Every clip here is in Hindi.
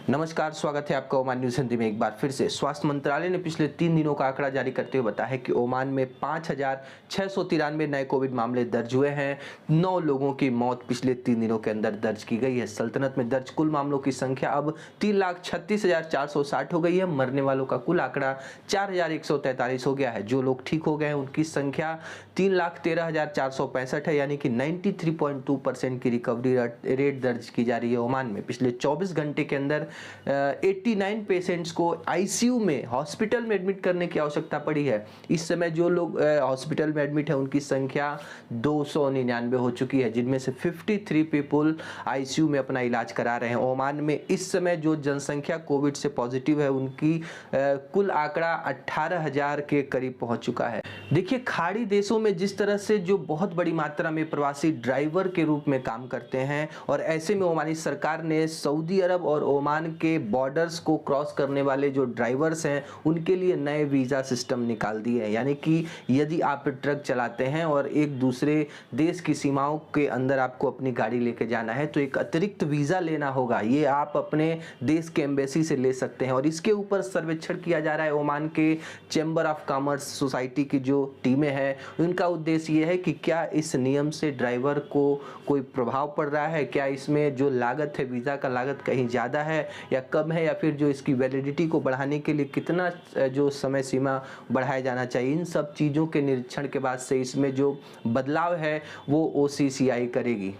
नमस्कार, स्वागत है आपका ओमान न्यूज़ हिंदी में एक बार फिर से। स्वास्थ्य मंत्रालय ने पिछले 3 दिनों का आंकड़ा जारी करते हुए बताया है कि ओमान में 5,693 नए कोविड मामले दर्ज हुए हैं। 9 लोगों की मौत पिछले 3 दिनों के अंदर दर्ज की गई है। सल्तनत में दर्ज कुल मामलों की संख्या अब 3,36,460 हो गई है। मरने वालों का कुल आंकड़ा 4,143 हो गया है। जो लोग ठीक हो गए हैं उनकी संख्या 3,13,465 है, यानी कि 93.2% की रिकवरी रेट दर्ज की जा रही है ओमान में। पिछले 24 घंटे के अंदर 89 पेशेंट्स को आईसीयू में हॉस्पिटल में एडमिट करने की आवश्यकता पड़ी है। इस समय जो लोग हॉस्पिटल में एडमिट है उनकी संख्या 299 हो चुकी है, जिनमें से 53 पीपल आईसीयू में अपना इलाज करा रहे हैं। ओमान में इस समय जो जनसंख्या कोविड से पॉजिटिव है उनकी कुल आंकड़ा 18,000 के करीब पहुंच चुका है। देखिए, खाड़ी देशों में जिस तरह से जो बहुत बड़ी मात्रा में प्रवासी ड्राइवर के रूप में काम करते हैं, और ऐसे में ओमानी सरकार ने सऊदी अरब और ओमान के बॉर्डर्स को क्रॉस करने वाले जो ड्राइवर्स हैं उनके लिए नए वीज़ा सिस्टम निकाल दिए हैं। यानी कि यदि आप ट्रक चलाते हैं और एक दूसरे देश की सीमाओं के अंदर आपको अपनी गाड़ी लेके जाना है तो एक अतिरिक्त वीज़ा लेना होगा। ये आप अपने देश के एम्बेसी से ले सकते हैं, और इसके ऊपर सर्वेक्षण किया जा रहा है। ओमान के चैम्बर ऑफ कॉमर्स सोसाइटी की जो टीमें हैं उनका उद्देश्य ये है कि क्या इस नियम से ड्राइवर को कोई प्रभाव पड़ रहा है, क्या इसमें जो लागत है वीज़ा का लागत कहीं ज़्यादा है या कम है, या फिर जो इसकी वैलिडिटी को बढ़ाने के लिए कितना जो समय सीमा बढ़ाया जाना चाहिए। इन सब चीज़ों के निरीक्षण के बाद से इसमें जो बदलाव है वो ओसीसीआई करेगी।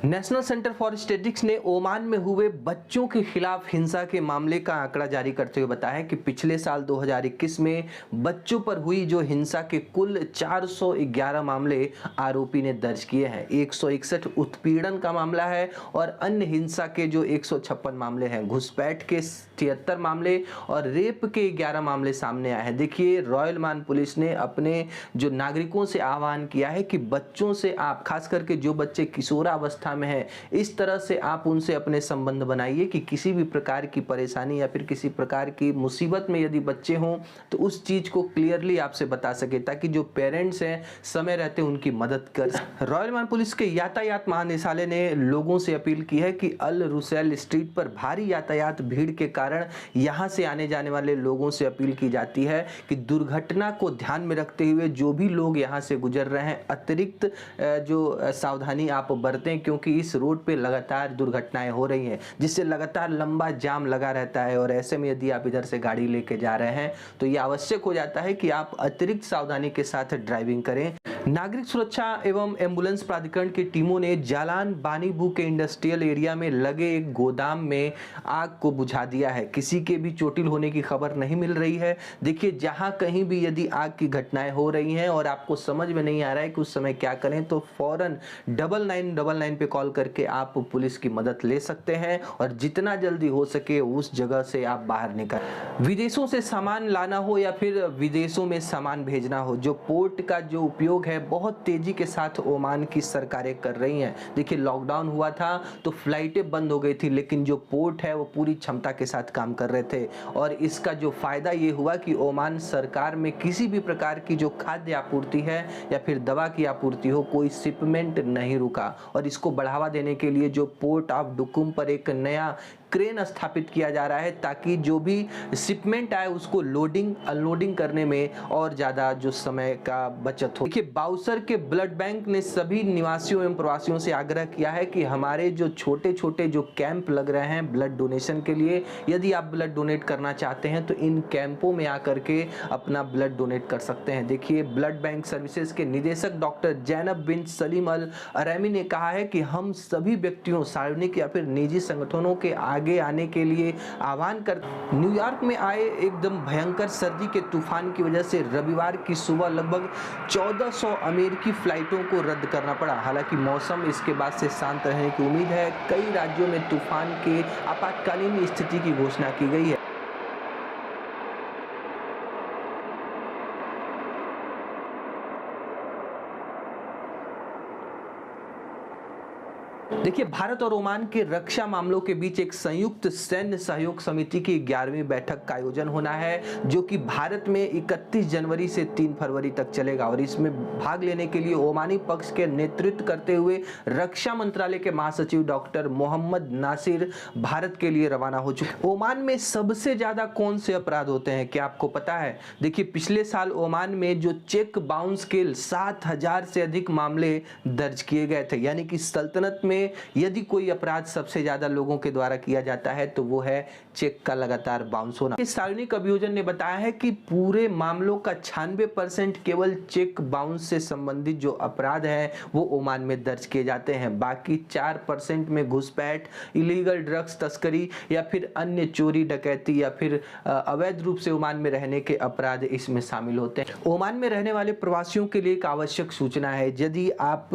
नेशनल सेंटर फॉर स्टैटिस्टिक्स ने ओमान में हुए बच्चों के खिलाफ हिंसा के मामले का आंकड़ा जारी करते हुए बताया कि पिछले साल 2021 में बच्चों पर हुई जो हिंसा के कुल 411 मामले आरोपी ने दर्ज किए हैं। 161 उत्पीड़न का मामला है और अन्य हिंसा के जो 156 मामले हैं। घुसपैठ के 73 मामले और रेप के 11 मामले सामने आए हैं। देखिए, रॉयल ओमान पुलिस ने अपने जो नागरिकों से आह्वान किया है कि बच्चों से आप, खास करके जो बच्चे किशोरावस्था में है, इस तरह से आप उनसे अपने संबंध बनाइए कि किसी भी प्रकार की परेशानी या फिर किसी प्रकार की मुसीबत में यदि बच्चे हों तो उस चीज को क्लियरली आपसे बता सके, ताकि जो पेरेंट्स हैं समय रहते उनकी मदद कर। रॉयल ओमान पुलिस के यातायात महानिदेशालय ने लोगों से अपील की है कि अल रुसैल स्ट्रीट पर भारी यातायात भीड़ के कारण यहां से आने जाने वाले लोगों से अपील की जाती है कि दुर्घटना को ध्यान में रखते हुए जो भी लोग यहां से गुजर रहे हैं अतिरिक्त जो सावधानी आप बरतें, क्योंकि इस रोड पे लगातार दुर्घटनाएं हो रही हैं, जिससे लगातार लंबा जाम लगा रहता है। और ऐसे में यदि आप इधर से गाड़ी लेके जा रहे हैं तो ये आवश्यक हो जाता है कि आप अतिरिक्त सावधानी के साथ ड्राइविंग करें। नागरिक सुरक्षा एवं एम्बुलेंस प्राधिकरण की टीमों ने जालान बानीबू के इंडस्ट्रियल एरिया में लगे एक गोदाम में आग को बुझा दिया है। किसी के भी चोटिल होने की खबर नहीं मिल रही है। देखिए, जहां कहीं भी यदि आग की घटनाएं हो रही हैं और आपको समझ में नहीं आ रहा है कि उस समय क्या करें, तो फौरन 9999 पे कॉल करके आप पुलिस की मदद ले सकते हैं और जितना जल्दी हो सके उस जगह से आप बाहर निकलें। विदेशों से सामान लाना हो या फिर विदेशों में सामान भेजना हो, जो पोर्ट का जो उपयोग है बहुत तेजी के साथ ओमान की सरकारें कर रही हैं। देखिए, लॉकडाउन हुआ था तो फ्लाइटें बंद हो गई थी, लेकिन जो पोर्ट है वो पूरी क्षमता के साथ काम कर रहे थे। और इसका जो फायदा ये हुआ कि ओमान सरकार में किसी भी प्रकार की जो खाद्य आपूर्ति है या फिर दवा की आपूर्ति हो, कोई शिपमेंट नहीं रुका। और इसको बढ़ावा देने के लिए जो पोर्ट ऑफ डुकुम पर एक नया क्रेन स्थापित किया जा रहा है, ताकि जो भी शिपमेंट आए उसको लोडिंग अनलोडिंग करने में और ज़्यादा जो समय का बचत हो। देखिए, बाउसर के ब्लड बैंक ने सभी निवासियों एवं प्रवासियों से आग्रह किया है कि हमारे जो छोटे छोटे जो कैंप लग रहे हैं ब्लड डोनेशन के लिए, यदि आप ब्लड डोनेट करना चाहते हैं तो इन कैंपों में आकर के अपना ब्लड डोनेट कर सकते हैं। देखिए, ब्लड बैंक सर्विसेज के निदेशक डॉक्टर जैनब बिन सलीम अल अरैमी ने कहा है कि हम सभी व्यक्तियों, सार्वजनिक या फिर निजी संगठनों के आगे आने के लिए आह्वान कर। न्यूयॉर्क में आए एकदम भयंकर सर्दी के तूफान की वजह से रविवार की सुबह लगभग 1400 अमेरिकी फ्लाइटों को रद्द करना पड़ा। हालांकि मौसम इसके बाद से शांत रहने की उम्मीद है। कई राज्यों में तूफान के आपातकालीन स्थिति की घोषणा की गई है। देखिए, भारत और ओमान के रक्षा मामलों के बीच एक संयुक्त सैन्य सहयोग समिति की 11वीं बैठक का आयोजन होना है, जो कि भारत में 31 जनवरी से 3 फरवरी तक चलेगा। और इसमें भाग लेने के लिए ओमानी पक्ष के नेतृत्व करते हुए रक्षा मंत्रालय के महासचिव डॉक्टर मोहम्मद नासिर भारत के लिए रवाना हो चुके। ओमान में सबसे ज्यादा कौन से अपराध होते हैं, क्या आपको पता है? देखिए, पिछले साल ओमान में जो चेक बाउंस के 7,000 से अधिक मामले दर्ज किए गए थे। यानी कि सल्तनत में यदि कोई अपराध सबसे ज्यादा लोगों के द्वारा किया जाता है तो वो है चेक का लगातार बाउंस होना। इस सार्वजनिक अभियोजन ने बताया है कि पूरे मामलों का 96% केवल चेक बाउंस से संबंधित जो अपराध है वो ओमान में दर्ज किए जाते हैं। बाकी 4% में घुसपैठ, इलीगल ड्रग्स तस्करी या फिर अन्य चोरी डकैती या फिर अवैध रूप से ओमान में रहने के अपराध इसमें शामिल होते हैं। ओमान में रहने वाले प्रवासियों के लिए एक आवश्यक सूचना है, यदि आप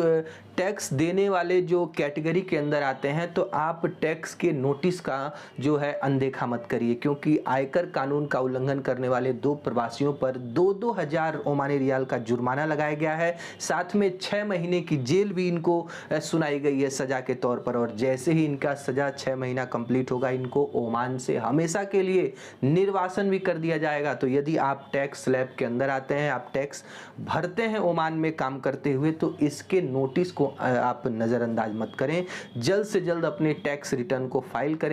टैक्स देने वाले जो कैटेगरी के अंदर आते हैं तो आप टैक्स के नोटिस का जो है अनदेखा मत करिए, क्योंकि आयकर कानून का उल्लंघन करने वाले 2 प्रवासियों पर 2-2 हजार ओमानी रियाल का जुर्माना लगाया गया है। साथ में 6 महीने की जेल भी इनको सुनाई गई है सजा के तौर पर। और जैसे ही इनका सजा 6 महीना कंप्लीट होगा, इनको ओमान से हमेशा के लिए निर्वासन भी कर दिया जाएगा। तो यदि आप टैक्स स्लैब के अंदर आते हैं, आप टैक्स भरते हैं ओमान में काम करते हुए, तो इसके नोटिस को आप नजरअंदाज मत करें। जल्द से जल्द अपने टैक्स रिटर्न को फाइल करें।